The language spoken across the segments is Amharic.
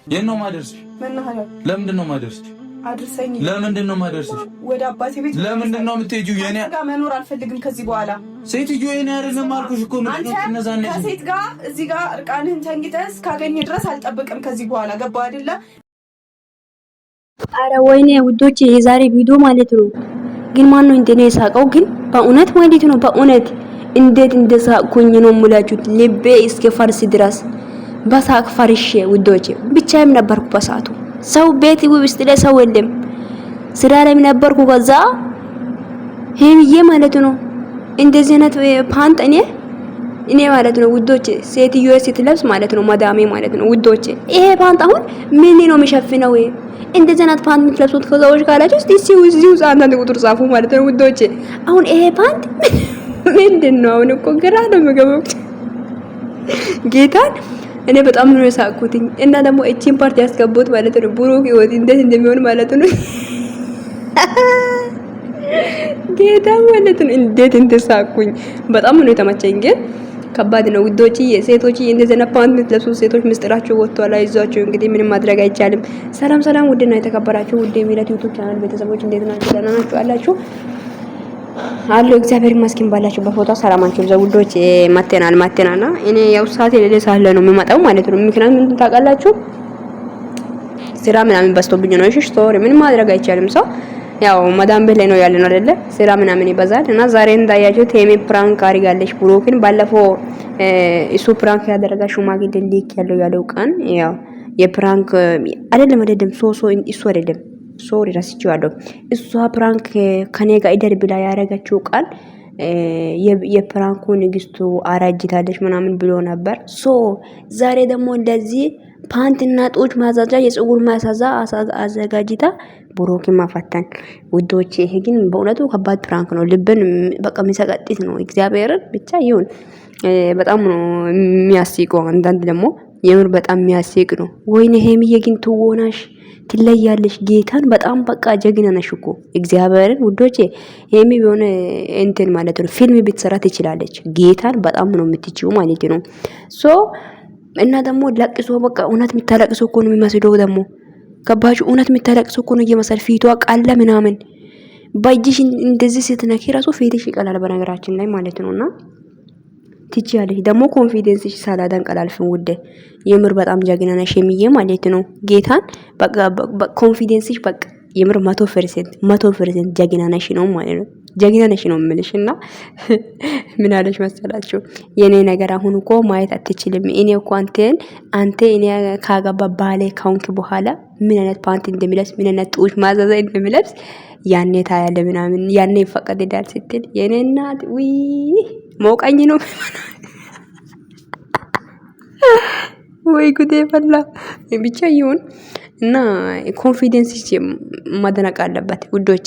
የት ነው ማደርስሽ? ለምንድን ነው ማደርስሽ? አድርሰኝ። ለምንድን ነው ማደርስሽ? ወደ አባቴ ቤት። ለምንድን ነው የምትሄጂው? የኔ ጋር መኖር አልፈልግም ከዚህ በኋላ። ሴትዮ የኔ አይደለም አልኩሽ እኮ ነው። ከሴት ጋር እዚህ ጋር እርቃንህን ተንግተህ እስካገኘ ድረስ አልጠብቅም ከዚህ በኋላ። ገባ አይደለ? አረ ወይኔ ውዶቼ የዛሬ ቪዲዮ ማለት ነው። ግን ማን ነው እንደኔ የሳቀው? ግን በእውነት ማለት ነው በእውነት እንዴት እንደሳቅኩኝ ነው ሙላችሁት። ልቤ እስከ ፈርስ ድረስ በሳቅ ፈርሼ ውዶቼ። ብቻዬም ነበርኩ በሰዓቱ። ሰው ቤት ውስጥ ላይ ሰው የለም። ስራ ላይ ነበርኩ። ከዛ ሄምዬ ማለት ነው እንደዚህ አይነት ፓንት እኔ ማለት ነው ውዶቼ ሴትዮ ስትለብስ ማለት ነው ማዳሜ ማለት ነው ውዶቼ። ይሄ ፓንት አሁን ምን ነው የሚሸፍነው? እንደዚህ አይነት ፓንት የምትለብሱት ከዛዎች ካላችሁ እስቲ እዚሁ አንዳንድ ቁጥር ጻፉ ማለት ነው ውዶቼ። አሁን ይሄ ፓንት ምንድነው? አሁን እኮ ግራ ነው የምገባው ጌታን። እኔ በጣም ነው የሳቅኩትኝ። እና ደግሞ እቺን ፓርት ያስገቡት ማለት ነው ብሩክ ህይወት እንዴት እንደሚሆን ማለት ነው ጌታ ማለት ነው። እንዴት እንደሳቅኩኝ በጣም ነው የተመቸኝ። ግን ከባድ ነው ውዶች። ሴቶች እንደዚህ አይነት ፓንት የምትለብሱ ሴቶች ምስጢራችሁ ወጥቷል። አይዟችሁ እንግዲህ ምንም ማድረግ አይቻልም። ሰላም ሰላም፣ ውድና የተከበራችሁ ውድ የሚላት ዩቲዩብ ቻናል ቤተሰቦች እንዴት ናችሁ? ደህና ናችሁ አላችሁ? አሎ እግዚአብሔር ይመስገን። ባላችሁ በፎቶ ሰላማችሁ ይብዛ ውዶች። ማቴናና እኔ ያው ሰዓት የሌለ ሳለ ነው የምመጣው ማለት ነው። ምክንያቱም ምን ታውቃላችሁ ስራ ምናምን በዝቶብኝ ነው። እሺ ስቶሪ ምንም ማድረግ አይቻልም። ሰው ያው ማዳም ቤት ላይ ነው ያለነው አይደለ? ስራ ምናምን ይበዛል እና ዛሬ እንዳያችሁት ሄሜ ፕራንክ አድርጋለች ብሩክን። ባለፈው እሱ ፕራንክ ያደረጋ ሽማግሌ ሊክ ያለው ቀን ያው የፕራንክ አይደለም እሱ አይደለም ሶሪ ረስቼዋለሁ። እሷ ፕራንክ ከኔ ጋር ይደር ብላ ያረጋችው ቃል የፕራንኩ ንግስቱ አራጅታለች ምናምን ብሎ ነበር። ዛሬ ደግሞ እንደዚህ ፓንትና ጡት ማዛጃ የፀጉር ማሳዛ አዘጋጅታ ብሩክን ማፈተን ውዶች። ይሄ ግን በእውነቱ ከባድ ፕራንክ ነው። ልብን በቃ የሚሰቀጥት ነው። እግዚአብሔርን ብቻ ይሁን በጣም ነው የሚያስቀው። አንዳንድ ደግሞ የምር በጣም የሚያስቅ ነው። ወይኔ ሄምዬ ግን ትወናሽ ትለያለሽ። ጌታን በጣም በቃ ጀግና ነሽ እኮ እግዚአብሔርን ውዶቼ። ሄሚ ቢሆን እንትን ማለት ነው ፊልም ብትሰራ ትችላለች። ጌታን በጣም ነው የምትችው ማለት ነው። እና ደግሞ ለቅሶ በቃ እውነት የምታለቅሶ እኮ ነው የሚመስለው። ደግሞ ከባጅ እውነት የምታለቅሶ እኮ ነው እየመሰለ ፊቷ ቃለ ምናምን ባይጅሽ እንደዚህ ስትነኪ ራሱ ፊትሽ ይቀላል በነገራችን ላይ ማለት ነውና ትችያለሽ። ደግሞ ኮንፊደንስሽ ሳላደንቅ አላልፍም ውዴ። የምር በጣም ጀግና ነሽ የሚዬ ማለት ነው። ጌታን በቃ ኮንፊደንስሽ በቃ የምር 100% ጀግና ነሽ ነው ማለት ነው። ጀግና ነሽ ነው የምልሽና ምን አለሽ መሰላችሁ? የኔ ነገር አሁን እኮ ማየት አትችልም። እኔ እኮ አንተ እኔ ካገባ ባሌ ካውንክ በኋላ ምን አይነት ፓንት እንደሚለብስ ምን አይነት ጡት ማዘዛ እንደሚለብስ ያኔ ታያለ ምናምን ያኔ ይፈቀድዳል ስትል የኔ እናት ውይ ሞቀኝ ነው ወይ ጉዴ ፈላ። ብቻ ይሁን እና ኮንፊደንስ ማደነቅ አለበት ውዶቼ።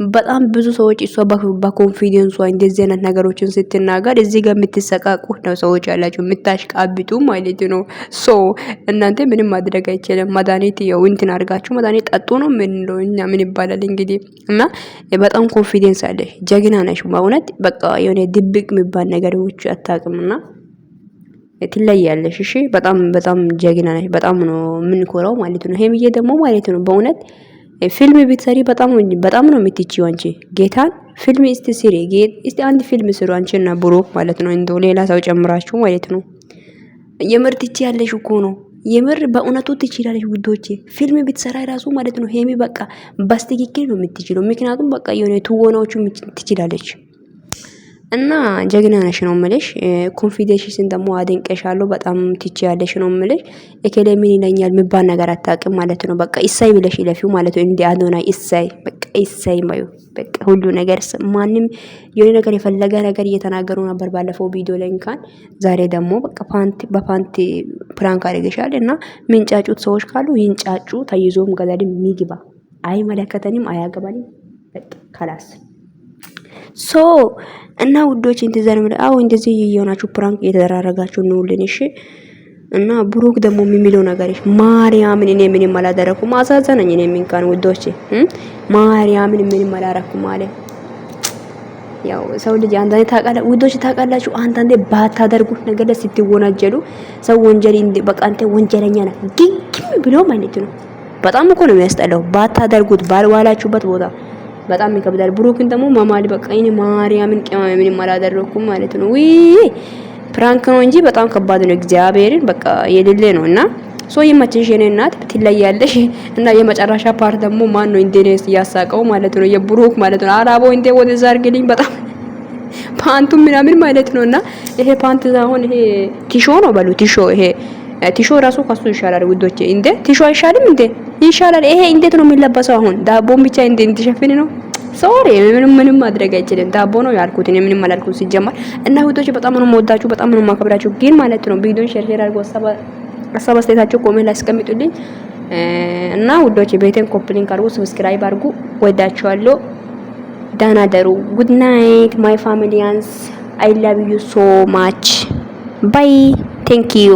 በጣም ብዙ ሰዎች እሷ በኮንፊደንሷ እንደዚህ አይነት ነገሮችን ስትናገር እዚህ ጋር የምትሰቃቁ ነው ሰዎች ያላችሁ የምታሽቃብጡ ማለት ነው። እናንተ ምንም ማድረግ አይችልም። መድኃኒት ያው እንትን አድርጋችሁ መድኃኒት ጠጡ ነው እኛ ምን ይባላል እንግዲህ። እና በጣም ኮንፊደንስ አለሽ፣ ጀግና ነሽ በእውነት በቃ የሆነ ድብቅ የሚባል ነገሮች አታውቅምና ትለያለሽ። እሺ በጣም ጀግና ነሽ። በጣም ነው የምንኮራው ማለት ነው። ሄምዬ ደግሞ ማለት ነው በእውነት ፊልም ብትሰሪ በጣም ነው የምትችይው አንቺ። ጌታን ፊልም እስቲ ስሪ። እስቲ አንድ ፊልም ስሩ አንቺና ብሩክ ማለት ነው። እንደው ሌላ ሰው ጨምራችሁ ማለት ነው። የምር ትችያለሽ እኮ ነው። የምር በእውነቱ ትችላለሽ ውዶቼ። ፊልም ብትሰራ ራሱ ማለት ነው ሄሚ በቃ በስትክክል ነው የምትችለው። ምክንያቱም በቃ የሆነ ትወናዎቹ ትችላለች። እና ጀግና ነሽ ነው የምልሽ። ኮንፊደንስሽን ደግሞ አደንቀሻለሁ። በጣም ትችያለሽ ነው የምልሽ። እከሌ ምን ይለኛል የሚባል ነገር አታውቅም ማለት ነው። በቃ ኢሳይ ብለሽ ይለፊው ማለት ነው። እንደ አዶናይ ኢሳይ በቃ ኢሳይ ማዩ በቃ ሁሉ ነገር ማንም የሆነ ነገር የፈለገ ነገር እየተናገሩ ነበር ባለፈው ቪዲዮ ላይ እንኳን። ዛሬ ደግሞ በቃ በፓንት ፕራንክ አድርገሻል እና ምንጫጩት ሰዎች ካሉ ይንጫጩ። ተይዞም ገደልም ሚግባ። አይመለከተንም፣ አያገባንም። በቃ ካላስ እና ውዶች እንደዚህ እየሆናችሁ ፕራንክ እየተደራረጋችሁ ነውልን። እሺ እና ብሩክ ደግሞ የሚለው ነገር ማርያምን እኔ ምንም አላደረኩም። አሳዘነኝ። እኔ ምን ካን ውዶች ማርያምን ምንም አላደረኩም አለ። ያው ሰው ልጅ አንዳንዴ ታውቃላችሁ አንዳንዴ ባታደርጉት ነገር ላይ ስትወናጀሉ ሰው ወንጀል በቃ አንተ ወንጀለኛ ነህ ግግም ብሎ ማለት ነው። በጣም እኮ ነው የሚያስጠላው። ባታደርጉት ባልዋላችሁበት ቦታ በጣም ይከብዳል። ብሩክን ደግሞ ማማሊ በቃ እኔ ማርያምን ቅማም ምንም አላደረኩም ማለት ነው። ፕራንክ ነው እንጂ በጣም ከባድ ነው። እግዚአብሔርን በቃ የሌለ ነውና ሶ ይመችሽ የኔ እናት ትለያለሽ። እና የመጨረሻ ፓርት ደግሞ ማን ነው ኢንዴኔስ ያሳቀው ማለት ነው የብሩክ ማለት ነው። አራቦ እንዴ ወደዛ አርግልኝ በጣም ፓንቱ ምናምን ማለት ነውና ይሄ ፓንት አሁን ይሄ ቲሾ ነው በሉ ቲሾ ይሄ ቲሾ ራሱ ከሱ ይሻላል ውዶቼ። እንዴ ቲሾ አይሻልም እንዴ? ይሻላል። ይሄ እንዴት ነው የሚለበሰው? አሁን ዳቦን ብቻ እንዴ እንትሸፍን ነው? ሶሪ ምንም ማድረግ አይችልም። ዳቦ ነው ያልኩት እኔ ምንም አላልኩት ሲጀመር። እና ውዶቼ በጣም ነው የምወዳችሁ በጣም ነው የማከብራችሁ። ግን ማለት ነው ቪዲዮን ሼር አድርጉ። ሀሳብ አስተያየታችሁ ኮሜንት ላይ አስቀምጡልኝ። እና ውዶቼ ቤቴን ኮፕሊንግ አድርጉ፣ ሰብስክራይብ አድርጉ። ወዳችኋለሁ። ደህና ደሩ። ጉድ ናይት ማይ ፋሚሊያንስ አይ ላቭ ዩ ሶ ማች ባይ ቴንክ ዩ